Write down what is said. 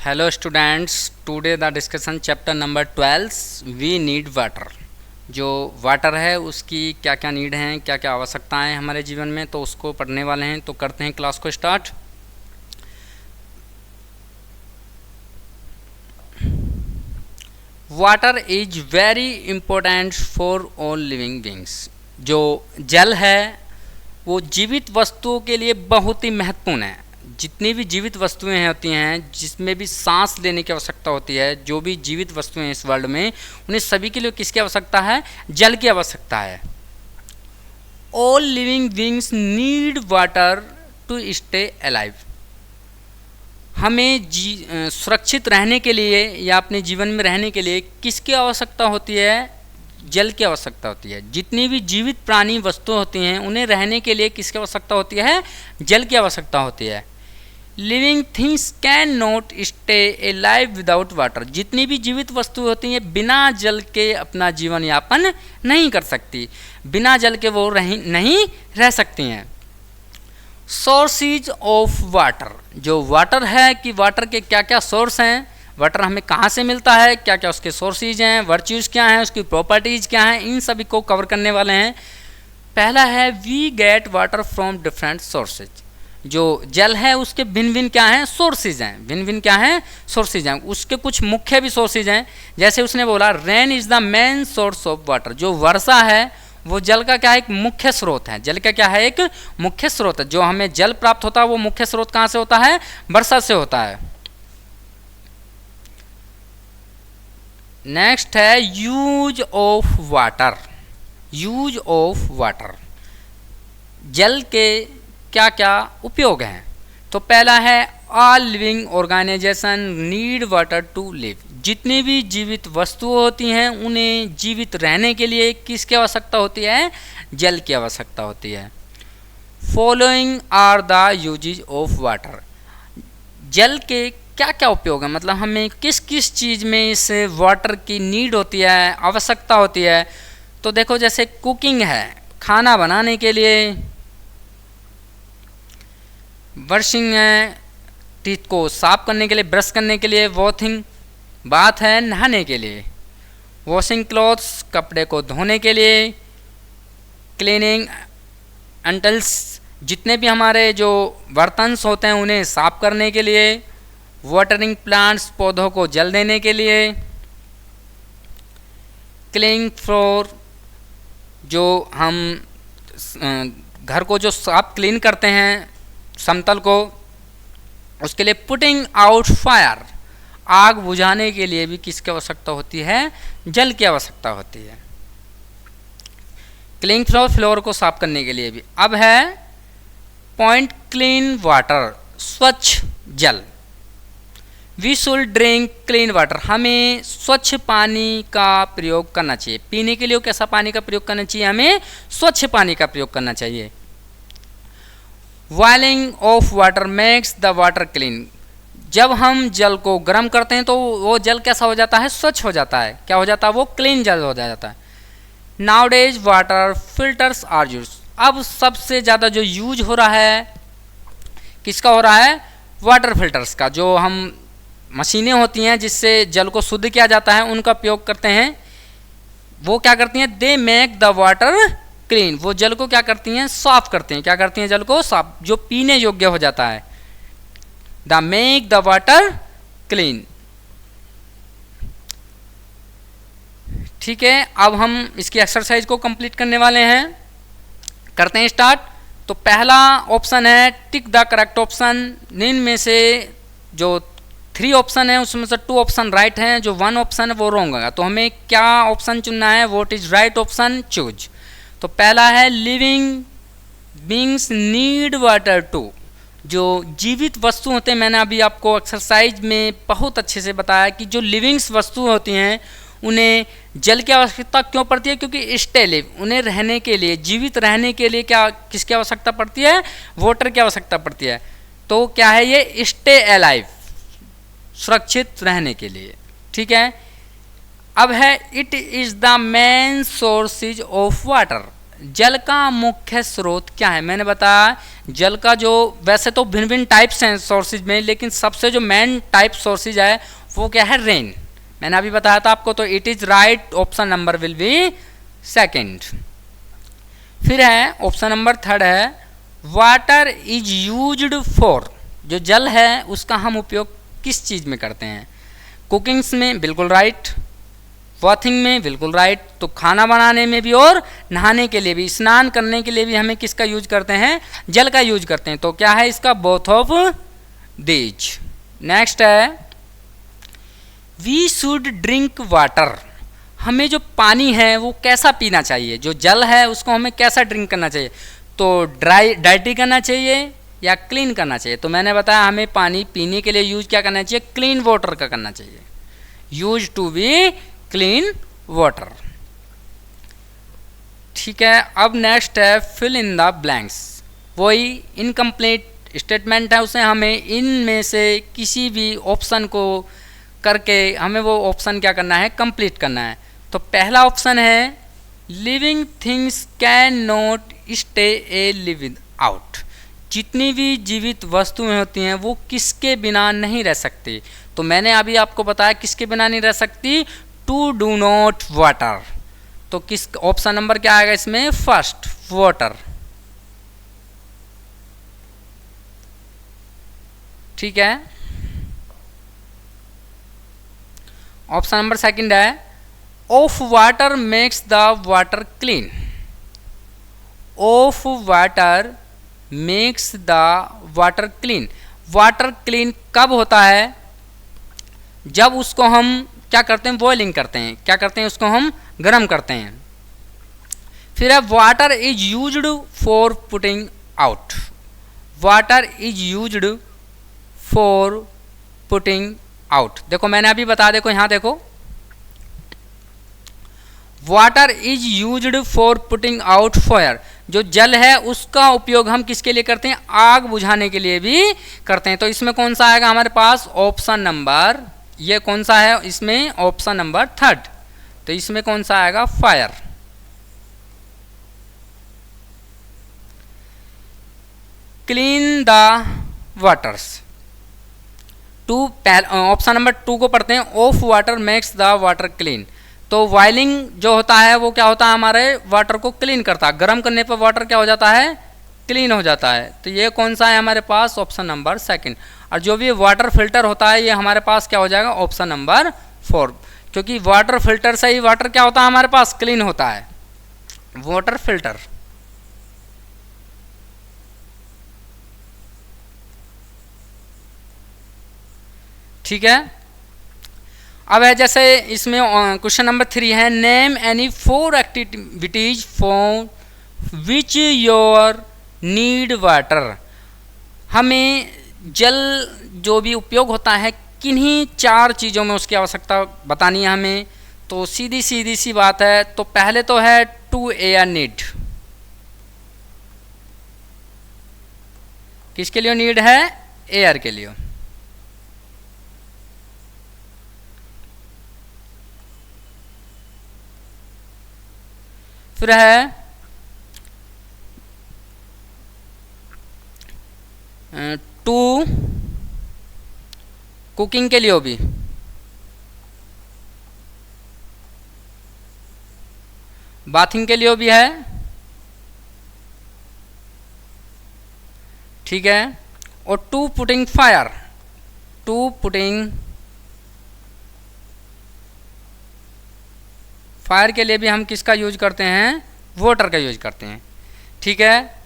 Hello students, today the discussion chapter number 12 we need water. जो water है उसकी क्या क्या नीड हैं, क्या क्या आवश्यकताएं हैं हमारे जीवन में, तो उसको पढ़ने वाले हैं। तो करते हैं क्लास को start. Water is very important for all living beings. जो जल है वो जीवित वस्तुओं के लिए बहुत ही महत्वपूर्ण है। जितनी भी जीवित वस्तुएं होती हैं, जिसमें भी सांस लेने की आवश्यकता होती है, जो भी जीवित वस्तुएं हैं इस वर्ल्ड में, उन्हें सभी के लिए किसकी आवश्यकता है? जल की आवश्यकता है। All living beings need water to stay alive. हमें सुरक्षित रहने के लिए या अपने जीवन में रहने के लिए किसकी आवश्यकता होती है? जल की आवश्यकता होती है। जितनी भी जीवित प्राणी वस्तु होती हैं उन्हें रहने के लिए किसकी आवश्यकता होती है? जल की आवश्यकता होती है। Living things can not stay a life without water. जितनी भी जीवित वस्तु होती हैं बिना जल के अपना जीवन यापन नहीं कर सकती, बिना जल के वो नहीं रह सकती हैं। Sources of water. जो वाटर है कि वाटर के क्या क्या सोर्स हैं, वाटर हमें कहाँ से मिलता है, क्या क्या उसके सोर्सेज हैं, वर्च्यूज़ क्या हैं, उसकी प्रॉपर्टीज़ क्या हैं, इन सभी को कवर करने वाले हैं। पहला है we get water from different sources. जो जल है उसके भिन्न भिन्न क्या हैं? सोर्सेज हैं। भिन्न भिन्न क्या हैं? सोर्सेज हैं। उसके कुछ मुख्य भी सोर्सेज हैं। जैसे उसने बोला rain is the main source of water. जो वर्षा है वो जल का क्या है? एक मुख्य स्रोत है। जल का क्या है? एक मुख्य स्रोत है। जो हमें जल प्राप्त होता है वो मुख्य स्रोत कहाँ से होता है? वर्षा से होता है। नेक्स्ट है use of water. Use of water, जल के क्या क्या उपयोग हैं? तो पहला है all living organisation need water to live. जितनी भी जीवित वस्तुएं होती हैं उन्हें जीवित रहने के लिए किसकी आवश्यकता होती है? जल की आवश्यकता होती है। Following are the usages of water. जल के क्या क्या उपयोग है, मतलब हमें किस किस चीज़ में इस वाटर की नीड होती है, आवश्यकता होती है। तो देखो, जैसे कुकिंग है, खाना बनाने के लिए, ब्रशिंग है, टीथ को साफ करने के लिए, ब्रश करने के लिए, वॉशिंग, बाथ है नहाने के लिए, वॉशिंग क्लॉथ्स कपड़े को धोने के लिए, क्लीनिंग अंटल्स जितने भी हमारे जो बर्तन होते हैं उन्हें साफ करने के लिए, वाटरिंग प्लांट्स पौधों को जल देने के लिए, क्लीनिंग फ्लोर जो हम घर को जो साफ क्लीन करते हैं समतल को, उसके लिए, पुटिंग आउट फायर आग बुझाने के लिए भी किसकी आवश्यकता होती है? जल की आवश्यकता होती है। क्लीनिंग फ्लोर को साफ करने के लिए भी। अब है पॉइंट क्लीन वाटर, स्वच्छ जल। We should drink clean water. हमें स्वच्छ पानी का प्रयोग करना चाहिए। पीने के लिए कैसा पानी का प्रयोग करना चाहिए? हमें स्वच्छ पानी का प्रयोग करना चाहिए। Boiling of water makes the water clean. जब हम जल को गर्म करते हैं तो वो जल कैसा हो जाता है? स्वच्छ हो जाता है। क्या हो जाता है? वो क्लीन जल हो जाता है। Nowadays water filters are use. अब सबसे ज़्यादा जो यूज हो रहा है किसका हो रहा है? वाटर फिल्टर्स का। जो हम मशीनें होती हैं जिससे जल को शुद्ध किया जाता है उनका उपयोग करते हैं। वो क्या करती हैं? They make the water clean. वो जल को क्या करती हैं? साफ करते हैं। क्या करती हैं? जल को साफ, जो पीने योग्य हो जाता है। The make the water clean. ठीक है, अब हम इसकी एक्सरसाइज को कंप्लीट करने वाले हैं। करते हैं स्टार्ट। तो पहला ऑप्शन है टिक द करेक्ट ऑप्शन। इनमें से जो 3 ऑप्शन है उसमें से 2 ऑप्शन राइट हैं, जो 1 ऑप्शन है वो रॉन्ग होगा। तो हमें क्या ऑप्शन चुनना है? What is right option? Choose. तो पहला है living beings need water to. जो जीवित वस्तु होते हैं, मैंने अभी आपको एक्सरसाइज में बहुत अच्छे से बताया कि जो लिविंग्स वस्तु होती हैं उन्हें जल की आवश्यकता क्यों पड़ती है? क्योंकि स्टे लिव, उन्हें रहने के लिए, जीवित रहने के लिए क्या किसकी आवश्यकता पड़ती है? वाटर की आवश्यकता पड़ती है। तो क्या है ये? स्टे अलाइव, सुरक्षित रहने के लिए। ठीक है। अब है it is the main sources of water. जल का मुख्य स्रोत क्या है? मैंने बताया जल का जो वैसे तो भिन्न भिन्न टाइप्स हैं सोर्सेज में, लेकिन सबसे जो मेन टाइप सोर्सेज है वो क्या है? रेन। मैंने अभी बताया था आपको, तो it is right, option number will be second. फिर है ऑप्शन नंबर थर्ड है वाटर इज यूज्ड फॉर, जो जल है उसका हम उपयोग किस चीज में करते हैं? कुकिंग्स में, बिल्कुल राइट। वॉथिंग में, बिल्कुल राइट। तो खाना बनाने में भी और नहाने के लिए भी, स्नान करने के लिए भी हमें किसका यूज करते हैं? जल का यूज करते हैं। तो क्या है इसका? Both of these. नेक्स्ट है वी शुड ड्रिंक वाटर, हमें जो पानी है वो कैसा पीना चाहिए? जो जल है उसको हमें कैसा ड्रिंक करना चाहिए? तो डाइटी करना चाहिए या क्लीन करना चाहिए? तो मैंने बताया हमें पानी पीने के लिए यूज क्या करना चाहिए? क्लीन वाटर का करना चाहिए। Use to be clean water. ठीक है, अब नेक्स्ट है फिल इन द ब्लैंक्स। वही इनकम्प्लीट स्टेटमेंट है, उसे हमें इनमें से किसी भी ऑप्शन को करके हमें वो ऑप्शन क्या करना है? कंप्लीट करना है। तो पहला ऑप्शन है living things can not stay a living out, जितनी भी जीवित वस्तुएं होती हैं वो किसके बिना नहीं रह सकती? तो मैंने अभी आपको बताया किसके बिना नहीं रह सकती? To do not water. तो किस ऑप्शन नंबर क्या आएगा इसमें? First, water. ठीक है, ऑप्शन नंबर सेकंड है of water makes the water clean. Of water makes the water clean. Water clean कब होता है? जब उसको हम क्या करते हैं? बॉइलिंग करते हैं। क्या करते हैं? उसको हम गर्म करते हैं। फिर है water is used for putting out. Water is used for putting out. देखो मैंने अभी बता, देखो यहाँ देखो, water is used for putting out fire. जो जल है उसका उपयोग हम किसके लिए करते हैं? आग बुझाने के लिए भी करते हैं। तो इसमें कौन सा आएगा हमारे पास? ऑप्शन नंबर, ये कौन सा है इसमें? Option number third. तो इसमें कौन सा आएगा? Fire. Clean the waters. Two, option number two को पढ़ते हैं। Of water makes the water clean. तो बॉइलिंग जो होता है वो क्या होता है? हमारे वाटर को क्लीन करता है। गर्म करने पर वाटर क्या हो जाता है? क्लीन हो जाता है। तो ये कौन सा है हमारे पास? Option number second. और जो भी वाटर फिल्टर होता है ये हमारे पास क्या हो जाएगा? Option number four. क्योंकि वाटर फिल्टर से ही वाटर क्या होता है हमारे पास? क्लीन होता है। Water filter. ठीक है, अब है जैसे इसमें क्वेश्चन नंबर 3 है name any 4 activities for which your need water. हमें जल जो भी उपयोग होता है किन्हीं 4 चीज़ों में उसकी आवश्यकता बतानी है हमें। तो सीधी सी बात है। तो पहले तो है टू एयर नीड। किसके लिए नीड है? एयर के लिए। फिर है टू कुकिंग के लिए भी, बाथिंग के लिए भी है। ठीक है, और to putting fire. To putting fire के लिए भी हम किसका यूज करते हैं? वाटर का यूज करते हैं। ठीक है,